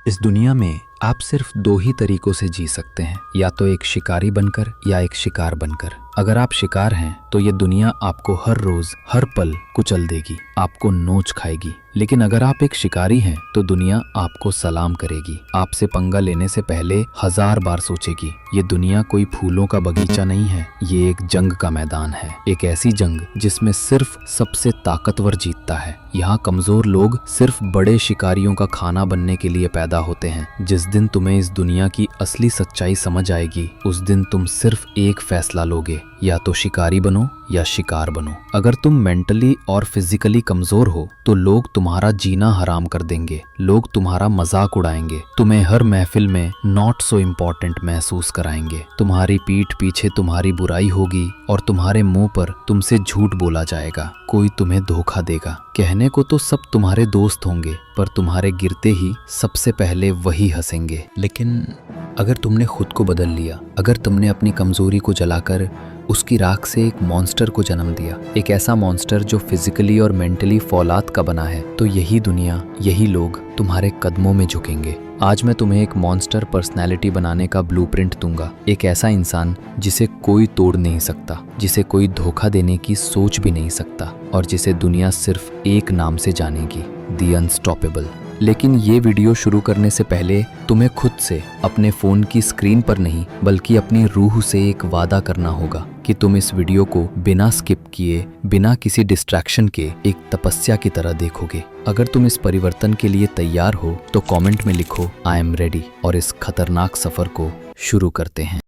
इस दुनिया में आप सिर्फ दो ही तरीकों से जी सकते हैं, या तो एक शिकारी बनकर या एक शिकार बनकर। अगर आप शिकार हैं तो ये दुनिया आपको हर रोज हर पल कुचल देगी, आपको नोच खाएगी। लेकिन अगर आप एक शिकारी हैं तो दुनिया आपको सलाम करेगी, आपसे पंगा लेने से पहले 1000 बार सोचेगी। ये दुनिया कोई फूलों का बगीचा नहीं है, ये एक जंग का मैदान है। एक ऐसी जंग जिसमें सिर्फ सबसे ताकतवर जीतता है। यहाँ कमजोर लोग सिर्फ बड़े शिकारियों का खाना बनने के लिए पैदा होते हैं। जिस दिन तुम्हें इस दुनिया की असली सच्चाई समझ आएगी, उस दिन तुम सिर्फ एक फैसला लोगे, या तो शिकारी बनो या शिकार बनो। अगर तुम मेंटली और फिजिकली कमजोर हो तो लोग तुम्हारा जीना हराम कर देंगे, लोग तुम्हारा मजाक उड़ाएंगे, तुम्हें हर महफिल में नॉट सो इम्पोर्टेंट महसूस कराएंगे। तुम्हारी पीठ पीछे तुम्हारी बुराई होगी और तुम्हारे मुंह पर तुमसे झूठ बोला जाएगा। कोई तुम्हें धोखा देगा। कहने को तो सब तुम्हारे दोस्त होंगे, पर तुम्हारे गिरते ही सबसे पहले वही हंसेंगे। लेकिन अगर तुमने खुद को बदल लिया, अगर तुमने अपनी कमजोरी को जलाकर उसकी राख से एक मॉन्स्टर को जन्म दिया, एक ऐसा मॉन्स्टर जो फिजिकली और मेंटली फौलाद का बना है, तो यही दुनिया, यही लोग तुम्हारे कदमों में झुकेंगे। आज मैं तुम्हें एक मॉन्स्टर पर्सनैलिटी बनाने का ब्लूप्रिंट दूंगा। एक ऐसा इंसान जिसे कोई तोड़ नहीं सकता, जिसे कोई धोखा देने की सोच भी नहीं सकता, और जिसे दुनिया सिर्फ एक नाम से जानेगी, द अनस्टॉपेबल। लेकिन ये वीडियो शुरू करने से पहले तुम्हें खुद से, अपने फ़ोन की स्क्रीन पर नहीं बल्कि अपनी रूह से एक वादा करना होगा कि तुम इस वीडियो को बिना स्किप किए, बिना किसी डिस्ट्रैक्शन के एक तपस्या की तरह देखोगे। अगर तुम इस परिवर्तन के लिए तैयार हो तो कमेंट में लिखो आई एम रेडी, और इस खतरनाक सफ़र को शुरू करते हैं।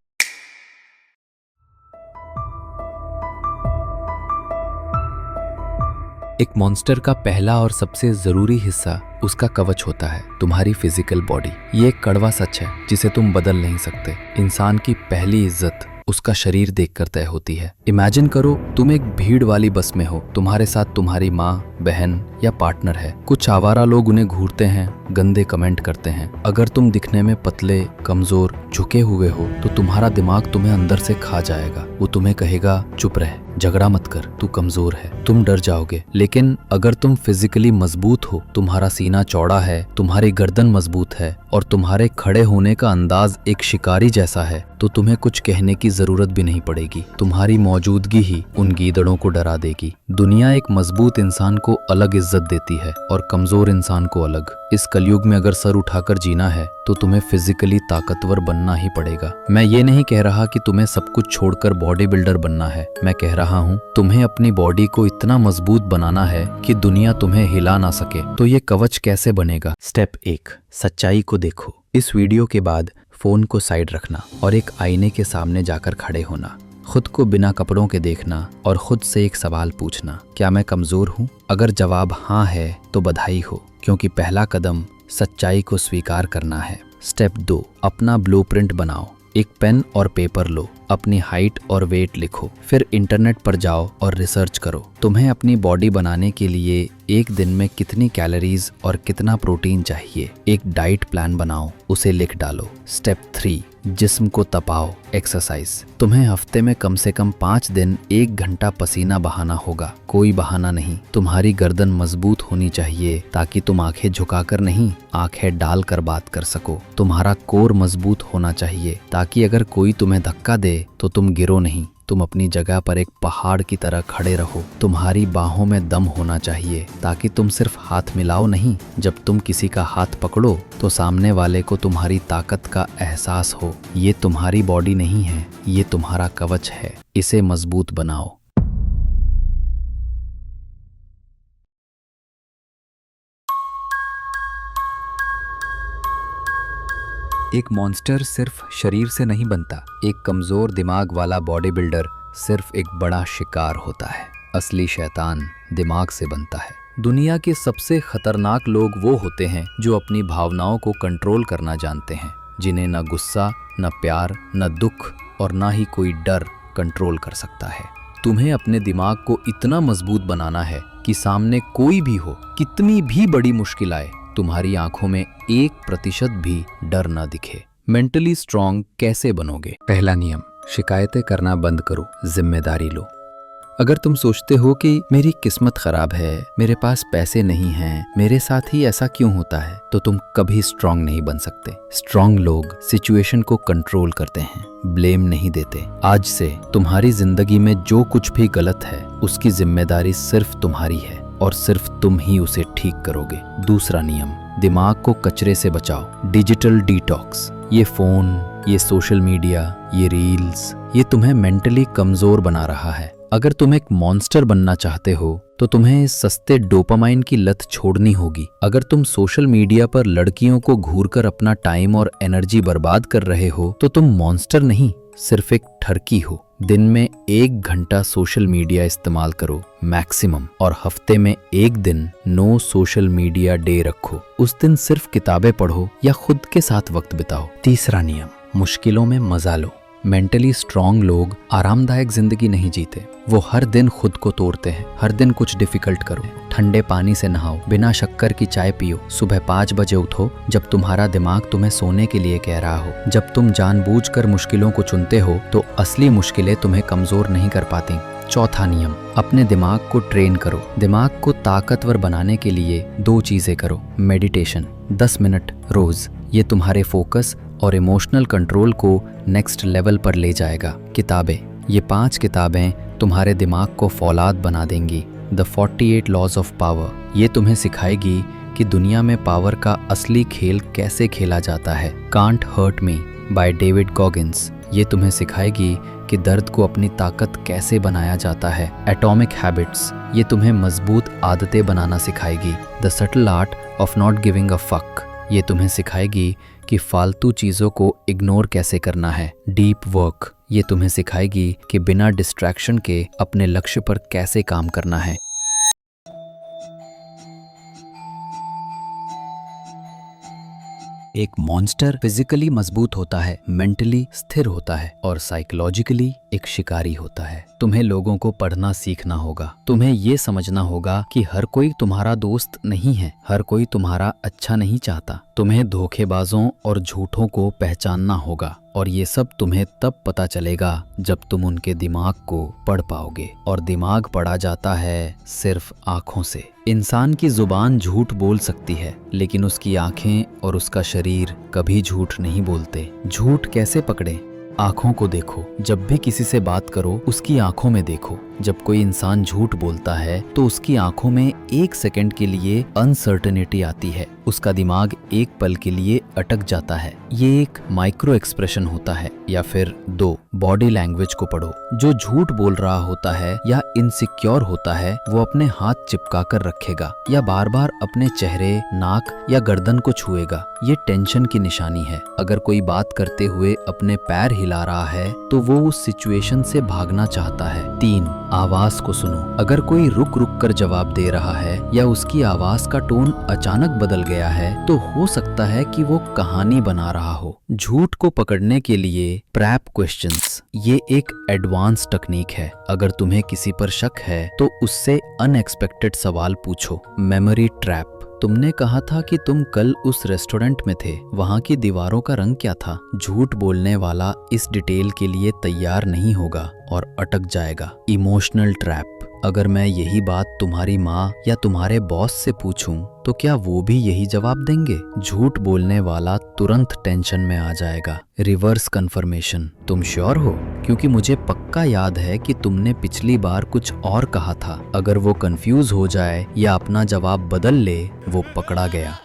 एक मॉन्स्टर का पहला और सबसे जरूरी हिस्सा उसका कवच होता है, तुम्हारी फिजिकल बॉडी। ये एक कड़वा सच है जिसे तुम बदल नहीं सकते। इंसान की पहली इज्जत उसका शरीर देखकर तय होती है। इमेजिन करो तुम एक भीड़ वाली बस में हो, तुम्हारे साथ तुम्हारी माँ, बहन या पार्टनर है। कुछ आवारा लोग उन्हें घूरते हैं, गंदे कमेंट करते हैं। अगर तुम दिखने में पतले, कमजोर, झुके हुए हो तो तुम्हारा दिमाग तुम्हें अंदर से खा जाएगा। वो तुम्हें कहेगा चुप रह, झगड़ा मत कर, तू कमजोर है। तुम डर जाओगे। लेकिन अगर तुम फिजिकली मजबूत हो, तुम्हारा सीना चौड़ा है, तुम्हारी गर्दन मजबूत है और तुम्हारे खड़े होने का अंदाज एक शिकारी जैसा है, तो तुम्हें कुछ कहने की जरूरत भी नहीं पड़ेगी। तुम्हारी मौजूदगी ही उन गीदड़ों को डरा देगी। दुनिया एक मजबूत इंसान को अलग इज्जत देती है और कमजोर इंसान को अलग। इस कलयुग में अगर सर उठाकर जीना है तो तुम्हें फिजिकली ताकतवर बनना ही पड़ेगा। मैं ये नहीं कह रहा कि तुम्हें सब कुछ छोड़कर बॉडी बिल्डर बनना है। मैं कह रहा हूँ तुम्हें अपनी बॉडी को इतना मजबूत बनाना है कि दुनिया तुम्हें हिला ना सके। तो ये कवच कैसे बनेगा? स्टेप 1, सच्चाई को देखो। इस वीडियो के बाद फोन को साइड रखना और एक आईने के सामने जाकर खड़े होना। खुद को बिना कपड़ों के देखना और खुद से एक सवाल पूछना, क्या मैं कमजोर हूँ? अगर जवाब हाँ है तो बधाई हो, क्योंकि पहला कदम सच्चाई को स्वीकार करना है। स्टेप 2, अपना ब्लूप्रिंट बनाओ। एक पेन और पेपर लो, अपनी हाइट और वेट लिखो, फिर इंटरनेट पर जाओ और रिसर्च करो। तुम्हें अपनी बॉडी बनाने के लिए एक दिन में कितनी कैलोरीज और कितना प्रोटीन चाहिए, एक डाइट प्लान बनाओ, उसे लिख डालो। स्टेप 3, जिस्म को तपाओ, एक्सरसाइज। तुम्हें हफ्ते में कम से कम 5 दिन 1 घंटा पसीना बहाना होगा। कोई बहाना नहीं। तुम्हारी गर्दन मजबूत होनी चाहिए ताकि तुम आंखें झुकाकर नहीं, आंखें डालकर बात कर सको। तुम्हारा कोर मजबूत होना चाहिए ताकि अगर कोई तुम्हें धक्का दे तो तुम गिरो नहीं, तुम अपनी जगह पर एक पहाड़ की तरह खड़े रहो। तुम्हारी बाहों में दम होना चाहिए ताकि तुम सिर्फ हाथ मिलाओ नहीं, जब तुम किसी का हाथ पकड़ो तो सामने वाले को तुम्हारी ताकत का एहसास हो। ये तुम्हारी बॉडी नहीं है, ये तुम्हारा कवच है। इसे मजबूत बनाओ। एक मॉन्स्टर सिर्फ शरीर से नहीं बनता। एक कमजोर दिमाग वाला बॉडी बिल्डर सिर्फ एक बड़ा शिकार होता है। असली शैतान दिमाग से बनता है। दुनिया के सबसे खतरनाक लोग वो होते हैं जो अपनी भावनाओं को कंट्रोल करना जानते हैं, जिन्हें न गुस्सा, न प्यार, न दुख और न ही कोई डर कंट्रोल कर सकता है। तुम्हें अपने दिमाग को इतना मजबूत बनाना है कि सामने कोई भी हो, कितनी भी बड़ी मुश्किल आए, तुम्हारी आंखों में 1% भी डर ना दिखे। मेंटली स्ट्रांग कैसे बनोगे? पहला नियम, शिकायतें करना बंद करो, जिम्मेदारी लो। अगर तुम सोचते हो कि मेरी किस्मत खराब है, मेरे पास पैसे नहीं हैं, मेरे साथ ही ऐसा क्यों होता है, तो तुम कभी स्ट्रांग नहीं बन सकते। स्ट्रांग लोग सिचुएशन को कंट्रोल करते हैं, ब्लेम नहीं देते। आज से तुम्हारी जिंदगी में जो कुछ भी गलत है उसकी जिम्मेदारी सिर्फ तुम्हारी है और सिर्फ तुम ही उसे ठीक करोगे। दूसरा नियम, दिमाग को कचरे से बचाओ। Digital detox. ये फोन, ये सोशल मीडिया, ये रील्स, ये तुम्हें मेंटली कमजोर बना रहा है। अगर तुम एक मॉन्स्टर बनना चाहते हो तो तुम्हें इस सस्ते डोपामाइन की लत छोड़नी होगी। अगर तुम सोशल मीडिया पर लड़कियों को घूरकर अपना टाइम और एनर्जी बर्बाद कर रहे हो तो तुम मॉन्स्टर नहीं, सिर्फ एक ठरकी हो। दिन में 1 घंटा सोशल मीडिया इस्तेमाल करो मैक्सिमम, और हफ्ते में 1 दिन नो सोशल मीडिया डे रखो। उस दिन सिर्फ किताबें पढ़ो या खुद के साथ वक्त बिताओ। तीसरा नियम, मुश्किलों में मजा लो। मेंटली स्ट्रांग लोग आरामदायक जिंदगी नहीं जीते, वो हर दिन खुद को तोड़ते हैं। हर दिन कुछ डिफिकल्ट करो, ठंडे पानी से नहाओ, बिना शक्कर की चाय पियो, सुबह 5 बजे उठो जब तुम्हारा दिमाग तुम्हें सोने के लिए कह रहा हो। जब तुम जानबूझकर मुश्किलों को चुनते हो तो असली मुश्किलें तुम्हें कमजोर नहीं कर पाती। चौथा नियम, अपने दिमाग को ट्रेन करो। दिमाग को ताकतवर बनाने के लिए 2 चीजें करो। मेडिटेशन 10 मिनट रोज, ये तुम्हारे फोकस और इमोशनल कंट्रोल को नेक्स्ट लेवल पर ले जाएगा। किताबें, ये 5 किताबें तुम्हारे दिमाग को फौलाद बना देंगी। द 48 लॉज ऑफ पावर, ये तुम्हें सिखाएगी कि दुनिया में पावर का असली खेल कैसे खेला जाता है। Can't hurt me by David Goggins, ये तुम्हें सिखाएगी कि दर्द को अपनी ताकत कैसे बनाया जाता है। एटॉमिक हैबिट्स, ये तुम्हें मजबूत आदतें बनाना सिखाएगी। The subtle art of not giving a fuck, ये तुम्हें सिखाएगी कि फालतू चीजों को इग्नोर कैसे करना है। डीप वर्क, ये तुम्हें सिखाएगी कि बिना डिस्ट्रैक्शन के अपने लक्ष्य पर कैसे काम करना है। एक मॉन्स्टर फिजिकली मजबूत होता है, मेंटली स्थिर होता है और साइकोलॉजिकली एक शिकारी होता है। तुम्हें लोगों को पढ़ना सीखना होगा। तुम्हें ये समझना होगा कि हर कोई तुम्हारा दोस्त नहीं है, हर कोई तुम्हारा अच्छा नहीं चाहता। तुम्हें धोखेबाजों और झूठों को पहचानना होगा, और ये सब तुम्हें तब पता चलेगा जब तुम उनके दिमाग को पढ़ पाओगे। और दिमाग पढ़ा जाता है सिर्फ आंखों से। इंसान की जुबान झूठ बोल सकती है, लेकिन उसकी आंखें और उसका शरीर कभी झूठ नहीं बोलते। झूठ कैसे पकड़ें? आंखों को देखो। जब भी किसी से बात करो उसकी आंखों में देखो। जब कोई इंसान झूठ बोलता है तो उसकी आंखों में 1 सेकंड के लिए अनसर्टेनिटी आती है, उसका दिमाग एक पल के लिए अटक जाता है। ये एक माइक्रो एक्सप्रेशन होता है। या फिर 2, बॉडी लैंग्वेज को पढ़ो। जो झूठ बोल रहा होता है या इनसिक्योर होता है वो अपने हाथ चिपका कर रखेगा या बार बार अपने चेहरे, नाक या गर्दन को छुएगा। ये टेंशन की निशानी है। अगर कोई बात करते हुए अपने पैर हिला रहा है तो वो उस सिचुएशन से भागना चाहता है। 3, आवाज को सुनो। अगर कोई रुक रुक कर जवाब दे रहा है या उसकी आवाज का टोन अचानक बदल गया है तो हो सकता है कि वो कहानी बना रहा हो। झूठ को पकड़ने के लिए प्रैप क्वेश्चंस, ये एक एडवांस टेक्निक है। अगर तुम्हें किसी पर शक है तो उससे अनएक्सपेक्टेड सवाल पूछो। मेमोरी ट्रैप, तुमने कहा था कि तुम कल उस रेस्टोरेंट में थे, वहां की दीवारों का रंग क्या था? झूठ बोलने वाला इस डिटेल के लिए तैयार नहीं होगा और अटक जाएगा। इमोशनल ट्रैप, अगर मैं यही बात तुम्हारी माँ या तुम्हारे बॉस से पूछूं तो क्या वो भी यही जवाब देंगे? झूठ बोलने वाला तुरंत टेंशन में आ जाएगा। रिवर्स कंफर्मेशन, तुम श्योर हो? क्योंकि मुझे पक्का याद है कि तुमने पिछली बार कुछ और कहा था। अगर वो कंफ्यूज हो जाए या अपना जवाब बदल ले, वो पकड़ा गया।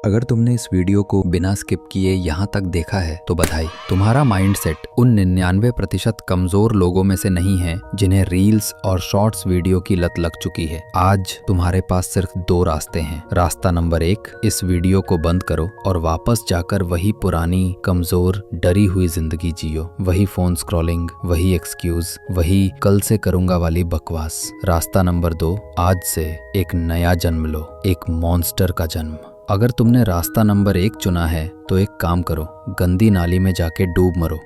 अगर तुमने इस वीडियो को बिना स्किप किए यहाँ तक देखा है तो बधाई। तुम्हारा माइंडसेट उन 99% कमजोर लोगों में से नहीं है जिन्हें रील्स और शॉर्ट्स वीडियो की लत लग चुकी है। आज तुम्हारे पास सिर्फ 2 रास्ते हैं। रास्ता नंबर 1, इस वीडियो को बंद करो और वापस जाकर वही पुरानी कमजोर डरी हुई जिंदगी जियो। वही फोन स्क्रॉलिंग, वही एक्सक्यूज, वही कल से करूंगा वाली बकवास। रास्ता नंबर 2, आज से एक नया जन्म लो, एक मॉन्स्टर का जन्म। अगर तुमने रास्ता नंबर 1 चुना है तो एक काम करो, गंदी नाली में जाके डूब मरो।